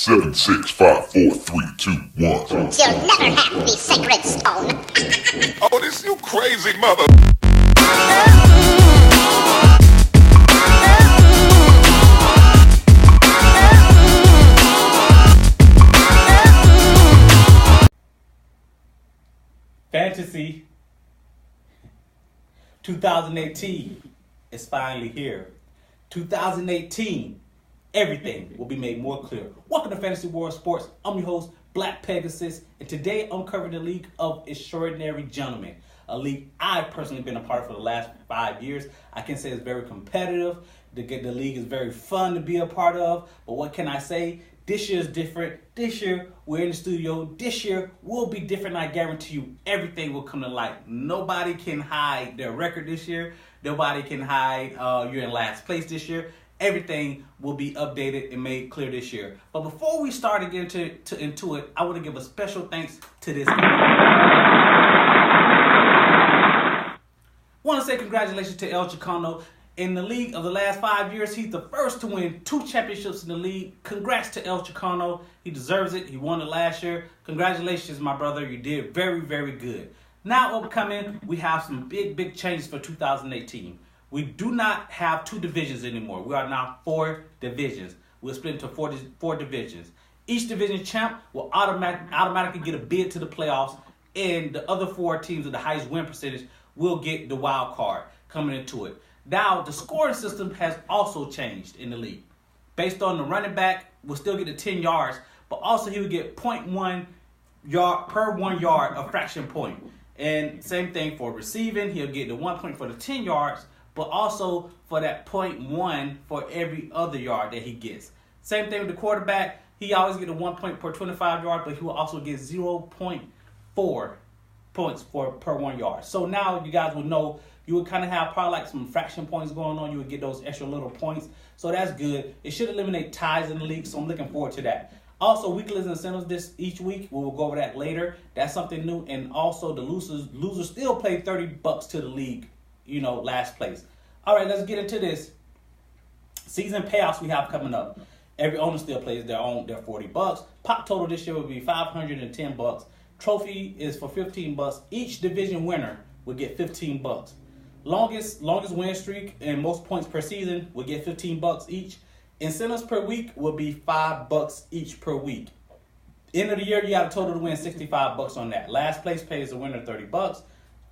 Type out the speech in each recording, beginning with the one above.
7, 6, 5, 4, 3, 2, 1. You'll never have the sacred stone. Oh, this you crazy mother. Fantasy 2018 is finally here. 2018, everything will be made more clear. Welcome to Fantasy World Sports. I'm your host, Black Pegasus, and today I'm covering the League of Extraordinary Gentlemen, a league I've personally been a part of for the last 5 years. I can say it's very competitive. The league is very fun to be a part of, but what can I say? This year is different. This year, we're in the studio. This year will be different. I guarantee you, everything will come to light. Nobody can hide their record this year. Nobody can hide you're in last place this year. Everything will be updated and made clear this year. But before we start to get into it, I want to give a special thanks to this. I want to say congratulations to L.O.E.G. In the league of the last 5 years, he's the first to win 2 championships in the league. Congrats to El Chicano. He deserves it. He won it last year. Congratulations, my brother. You did very, very good. Now upcoming, we have some big changes for 2018. We do not have 2 divisions anymore. We are now 4 divisions. We'll split into four divisions. Each division champ will automatically get a bid to the playoffs, and the other 4 teams with the highest win percentage will get the wild card coming into it. Now, the scoring system has also changed in the league. Based on the running back, will still get the 10 yards, but also he would get 0.1 yard per 1 yard of fraction point. And same thing for receiving, he'll get the 1 point for the 10 yards, but also for that 0.1 for every other yard that he gets. Same thing with the quarterback, he always get a 1 point per 25 yards, but he will also get 0.4 points per 1 yard. So now you guys will know. You would kind of have probably like some fraction points going on. You would get those extra little points. So that's good. It should eliminate ties in the league, so I'm looking forward to that. Also, weeklies and incentives each week. We will go over that later. That's something new. And also, the losers still play $30 to the league, last place. All right, let's get into this. Season payouts we have coming up. Every owner still plays their $40. Pop total this year will be $510. Trophy is for $15. Each division winner will get $15. Longest win streak and most points per season will get $15 each. Incentives per week will be $5 each per week. End of the year, you got a total to win $65 on that. Last place pays the winner $30.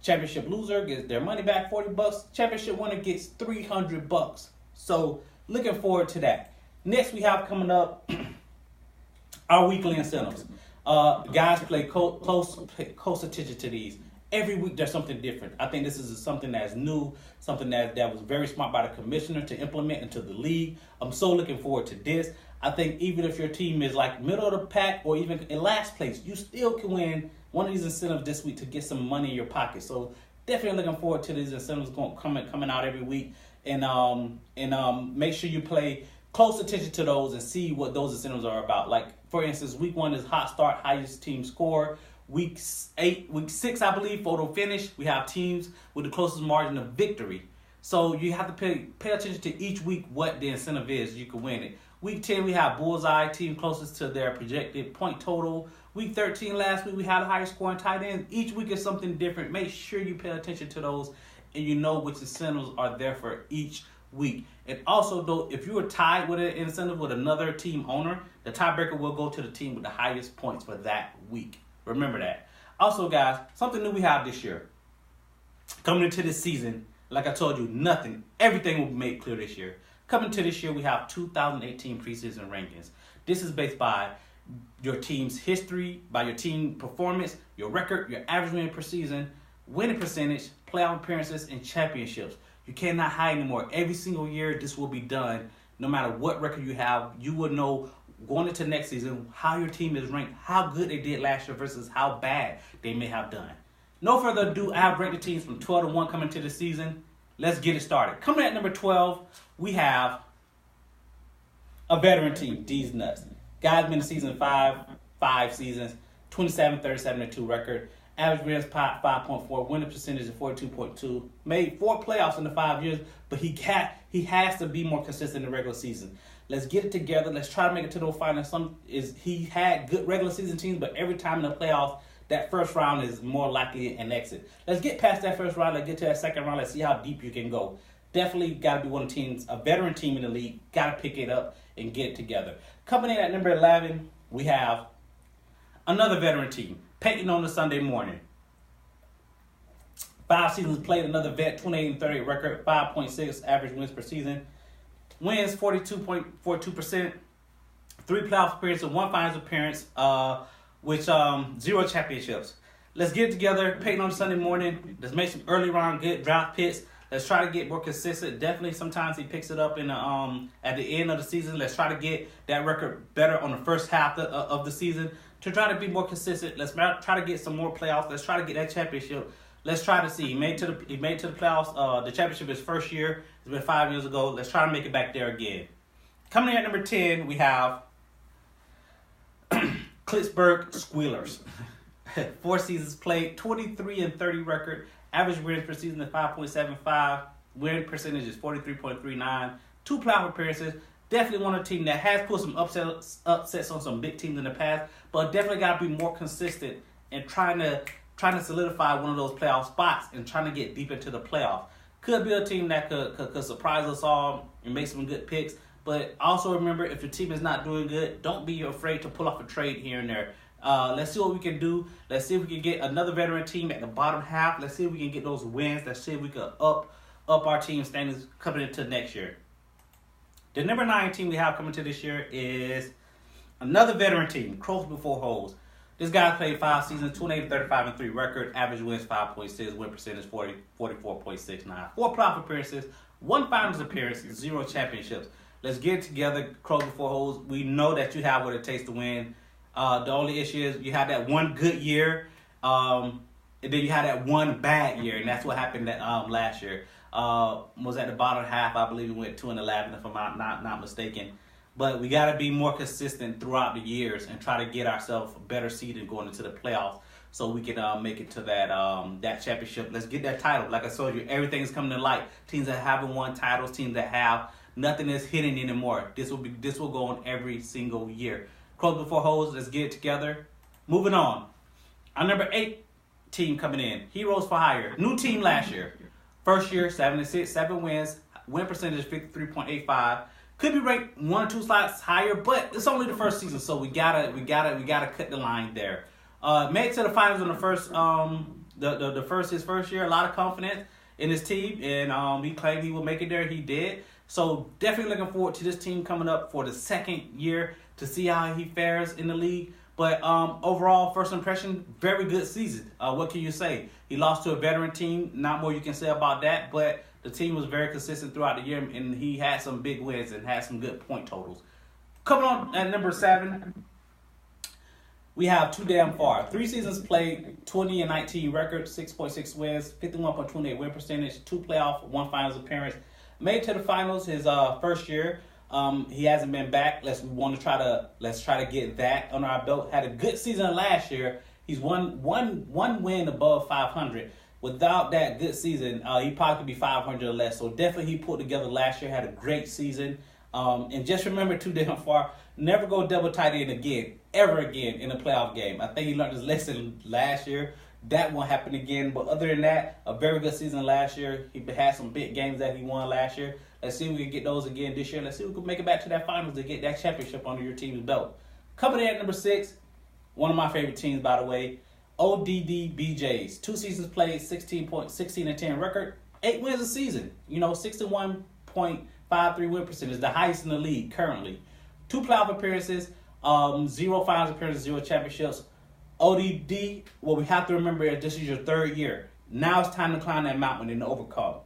Championship loser gets their money back $40. Championship winner gets $300. So looking forward to that. Next, we have coming up our weekly incentives. Guys play close attention to these. Every week there's something different. I think this is something that's new, something that was very smart by the commissioner to implement into the league. I'm so looking forward to this. I think even if your team is like middle of the pack or even in last place, you still can win one of these incentives this week to get some money in your pocket. So definitely looking forward to these incentives coming out every week. And make sure you pay close attention to those and see what those incentives are about. Like, for instance, week 1 is hot start, highest team score. Week 6, I believe, photo finish, we have teams with the closest margin of victory. So you have to pay attention to each week what the incentive is. You can win it. Week 10, we have bullseye, team closest to their projected point total. Week 13, last week, we had a higher scoring tight end. Each week is something different. Make sure you pay attention to those and you know which incentives are there for each week. And also, though, if you were tied with an incentive with another team owner, the tiebreaker will go to the team with the highest points for that week. Remember that. Also, guys, something new we have this year. Coming into this season, like I told you, everything will be made clear this year. Coming to this year, we have 2018 preseason rankings. This is based by your team's history, by your team performance, your record, your average win per season, winning percentage, playoff appearances, and championships. You cannot hide anymore. Every single year, this will be done. No matter what record you have, you will know going into next season how your team is ranked, how good they did last year versus how bad they may have done. No further ado, I have ranked the teams from 12 to 1 coming into the season. Let's get it started. Coming at number 12, we have a veteran team, D's Nuts. Guys been in season 5 seasons, 27, 37, and 2 record. Average wins 5.4, winning percentage of 42.2. Made 4 playoffs in the 5 years, but he has to be more consistent in the regular season. Let's get it together. Let's try to make it to the finals. He had good regular season teams, but every time in the playoffs, that first round is more likely an exit. Let's get past that first round. Let's get to that second round. Let's see how deep you can go. Definitely got to be one of the teams, a veteran team in the league. Got to pick it up and get it together. Coming in at number 11, we have another veteran team, Peyton on the Sunday morning. 5 seasons played, another vet, 28-38 record, 5.6 average wins per season. Wins 42.42%, 3 playoff appearances, 1 finals appearance, with 0 championships. Let's get it together. Peyton on Sunday morning. Let's make some early round good draft picks. Let's try to get more consistent. Definitely, sometimes he picks it up in the at the end of the season. Let's try to get that record better on the first half of the season to try to be more consistent. Let's try to get some more playoffs. Let's try to get that championship. Let's try to see. He made it to the playoffs. The championship his first year. It's been 5 years ago. Let's try to make it back there again. Coming in at number 10, we have Pittsburgh Squealers. 4 seasons played, 23-30 record. Average wins per season is 5.75. Win percentage is 43.39. 2 playoff appearances. Definitely one of the team that has put some upsets on some big teams in the past, but definitely got to be more consistent and trying to solidify one of those playoff spots and trying to get deep into the playoffs. Could be a team that could surprise us all and make some good picks. But also remember, if your team is not doing good, don't be afraid to pull off a trade here and there. Let's see what we can do. Let's see if we can get another veteran team at the bottom half. Let's see if we can get those wins. Let's see if we can up our team standings coming into next year. The number 9 team we have coming to this year is another veteran team, Crows Before Holes. This guy played 5 seasons, 28-35-3 record, average wins 5.6, win percentage 44.69. 4 playoff appearances, 1 finals appearance, 0 championships. Let's get it together, Crows Before Holes. We know that you have what it takes to win. The only issue is you had that one good year, and then you had that one bad year, and that's what happened last year. Was at the bottom half, I believe we went 2-11, if I'm not mistaken. But we got to be more consistent throughout the years and try to get ourselves a better seed and going into the playoffs so we can make it to that championship. Let's get that title. Like I told you, everything is coming to light. Teams that haven't won titles, teams that have, nothing is hidden anymore. This will go on every single year. Crows Before Holes, let's get it together. Moving on. Our number 8 team coming in, Heroes for Hire. New team last year. First year, 7-6, 7 wins. Win percentage 53.85. Could be ranked 1 or 2 slots higher, but it's only the first season, so we gotta cut the line there. Made it to the finals in the first his first year. A lot of confidence in his team, and he claimed he would make it there. He did. So definitely looking forward to this team coming up for the second year to see how he fares in the league. But overall, first impression, very good season. What can you say? He lost to a veteran team. Not more you can say about that, but the team was very consistent throughout the year, and he had some big wins and had some good point totals. Coming on at number 7, we have Too Damn Far. 3 seasons played, 20-19 record, 6.6 wins, 51.28 win percentage, 2 playoff, 1 finals appearance. Made it to the finals his first year. He hasn't been back. Let's try to get that on our belt. Had a good season last year. He's one win above 500. Without that good season, he probably could be 500 or less. So definitely he put together last year, had a great season. And just remember, Too Damn Far, never go double tight end again, ever again in a playoff game. I think he learned his lesson last year. That won't happen again. But other than that, a very good season last year. He had some big games that he won last year. Let's see if we can get those again this year. Let's see if we can make it back to that finals to get that championship under your team's belt. Coming in at number 6, one of my favorite teams, by the way, ODDBJs. 2 seasons played, 16-10 record, 8 wins a season. 61.53 win percentage, the highest in the league currently. 2 playoff appearances, 0 finals appearances, 0 championships. ODD, what we have to remember is this is your 3rd year. Now it's time to climb that mountain and overcome.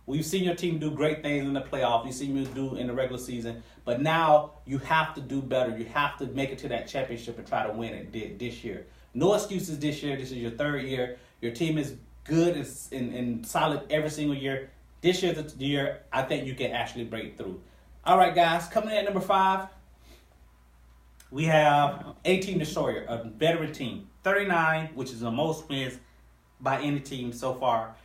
We've seen your team do great things in the playoffs. You've seen you do in the regular season. But now you have to do better. You have to make it to that championship and try to win it this year. No excuses this year. This is your 3rd year. Your team is good and solid every single year. This year's the year I think you can actually break through. All right, guys. Coming in at number 5, we have A-Team Destroyer, a veteran team. 39, which is the most wins by any team so far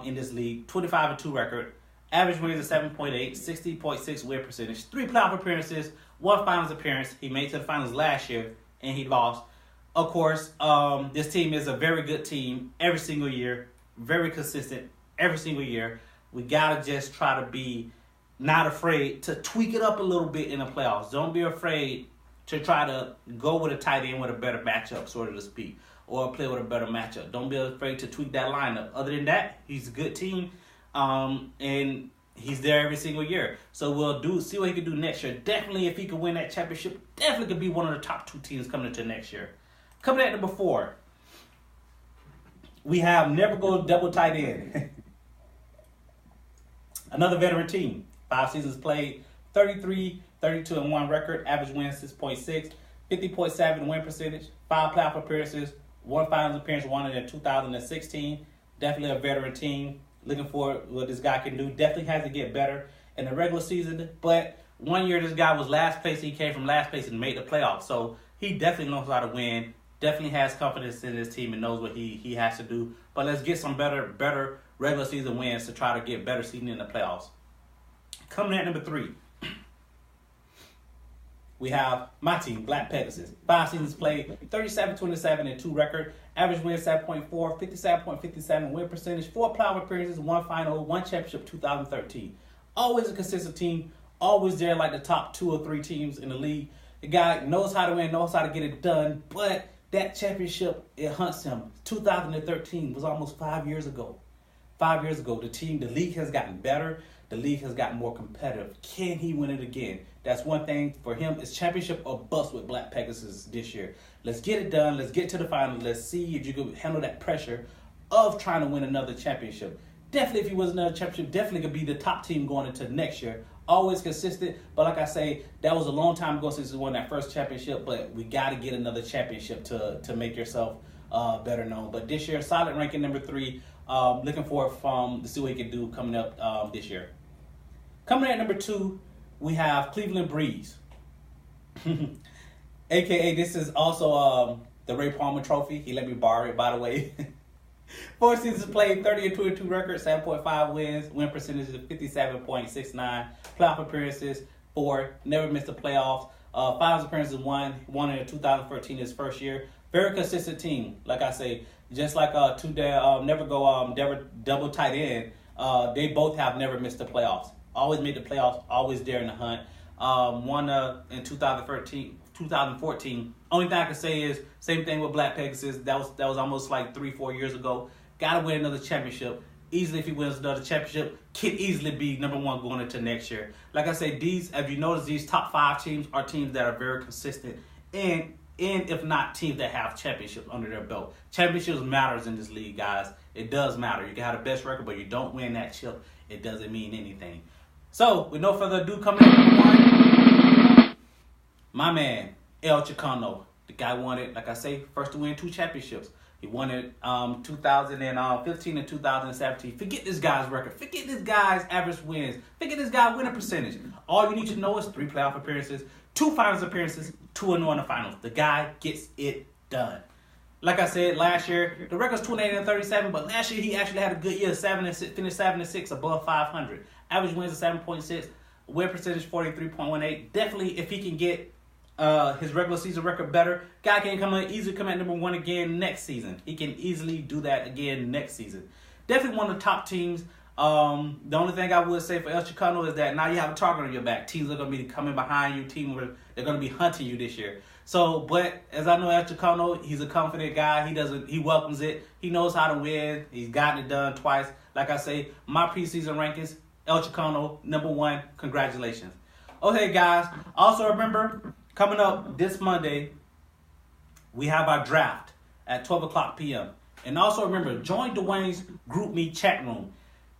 in this league. 25-2 record. Average wins is 7.8, 60.6 win percentage, 3 playoff appearances, 1 finals appearance. He made it to the finals last year, and he lost. Of course, this team is a very good team every single year, very consistent every single year. We got to just try to be not afraid to tweak it up a little bit in the playoffs. Don't be afraid to try to go with a tight end with a better matchup, so to speak, or play with a better matchup. Don't be afraid to tweak that lineup. Other than that, he's a good team, and he's there every single year. So we'll see what he can do next year. Definitely, if he can win that championship, definitely could be one of the top 2 teams coming into next year. Coming at number 4, we have never go double tight end. Another veteran team. 5 seasons played, 33, 32-1 record, average win 6.6, 50.7 win percentage, 5 playoff appearances, 1 finals appearance, 1 in 2016. Definitely a veteran team. Looking for what this guy can do. Definitely has to get better in the regular season. But one year this guy was last place. He came from last place and made the playoffs. So he definitely knows how to win. Definitely has confidence in his team and knows what he has to do. But let's get some better regular season wins to try to get better seeding in the playoffs. Coming at number 3, we have my team, Black Pegasus. 5 seasons played, 37-27-2 record, average win 7.4, 57.57 win percentage, 4 playoff appearances, 1 final, 1 championship, 2013. Always a consistent team, always there like the top 2 or 3 teams in the league. The guy knows how to win, knows how to get it done, but that championship, it hunts him. 2013 was almost 5 years ago. 5 years ago, the league has gotten better. The league has gotten more competitive. Can he win it again? That's one thing for him. It's championship or bust with Black Pegasus this year. Let's get it done. Let's get to the final. Let's see if you can handle that pressure of trying to win another championship. Definitely, if he wins another championship, definitely could be the top team going into next year. Always consistent, but like I say, that was a long time ago since he won that first championship, but we got to get another championship to make yourself better known. But this year, solid ranking number 3. Looking forward to see what he can do coming up this year. Coming at number 2, we have Cleveland Breeze. AKA, this is also the Ray Palmer Trophy. He let me borrow it, by the way. 4 seasons played, 30-22 record, 7.5 wins, win percentage of 57.69, playoff appearances 4, never missed the playoffs, finals appearances 1 in 2013, his first year. Very consistent team, like I say, just like never double tight end. They both have never missed the playoffs. Always made the playoffs, always there in the hunt. Won in 2014. Only thing I can say is same thing with Black Pegasus. That was almost like 3-4 years ago. Got to win another championship. Easily, if he wins another championship, can easily be number 1 going into next year. Like I said, if you notice, these top 5 teams are teams that are very consistent, and if not, teams that have championships under their belt. Championships matters in this league, guys. It does matter. You can have the best record, but you don't win that chip, it doesn't mean anything. So, with no further ado, coming at number 1, my man, El Chicano. The guy won it, like I say, first to win 2 championships. He won it 2015 and 2017. Forget this guy's record. Forget this guy's average wins. Forget this guy's winning percentage. All you need to know is 3 playoff appearances, 2 finals appearances, 2-0 in the finals. The guy gets it done. Like I said, last year, the record's 28-37, but last year he actually had a good year, finished 7-6 above 500. Average wins of 7.6, win percentage 43.18. Definitely, if he can get his regular season record better, guy can easily come at number 1 again next season. He can easily do that again next season. Definitely one of the top teams. The only thing I would say for El Chicano is that now you have a target on your back. Teams are going to be coming behind you. They're going to be hunting you this year. So, but as I know El Chicano, he's a confident guy. He welcomes it. He knows how to win. He's gotten it done twice. Like I say, my preseason rankings, El Chicano, number 1. Congratulations. Okay, guys. Also remember, coming up this Monday, we have our draft at 12 o'clock p.m. And also remember, join Dwayne's GroupMe chat room.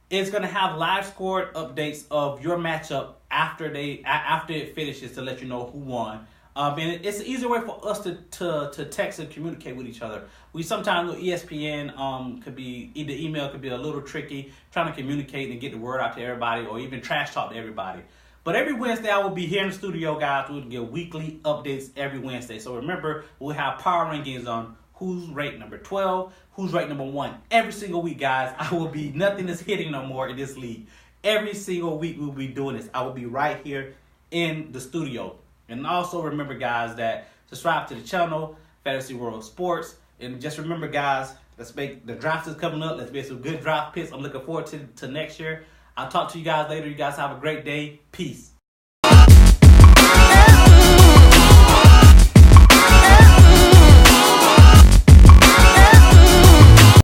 It's going to have live score updates of your matchup after it finishes to let you know who won. And it's an easier way for us to text and communicate with each other. We sometimes with ESPN could be either email could be a little tricky trying to communicate and get the word out to everybody or even trash talk to everybody. But every Wednesday I will be here in the studio, guys. We'll get weekly updates every Wednesday. So remember, we'll have power rankings on who's ranked number 12, who's ranked number 1 every single week, guys. Nothing is hitting no more in this league. Every single week we'll be doing this. I will be right here in the studio. And also remember, guys, that subscribe to the channel, Fantasy World Sports. And just remember, guys, let's make the draft is coming up. Let's make some good draft picks. I'm looking forward to next year. I'll talk to you guys later. You guys have a great day. Peace.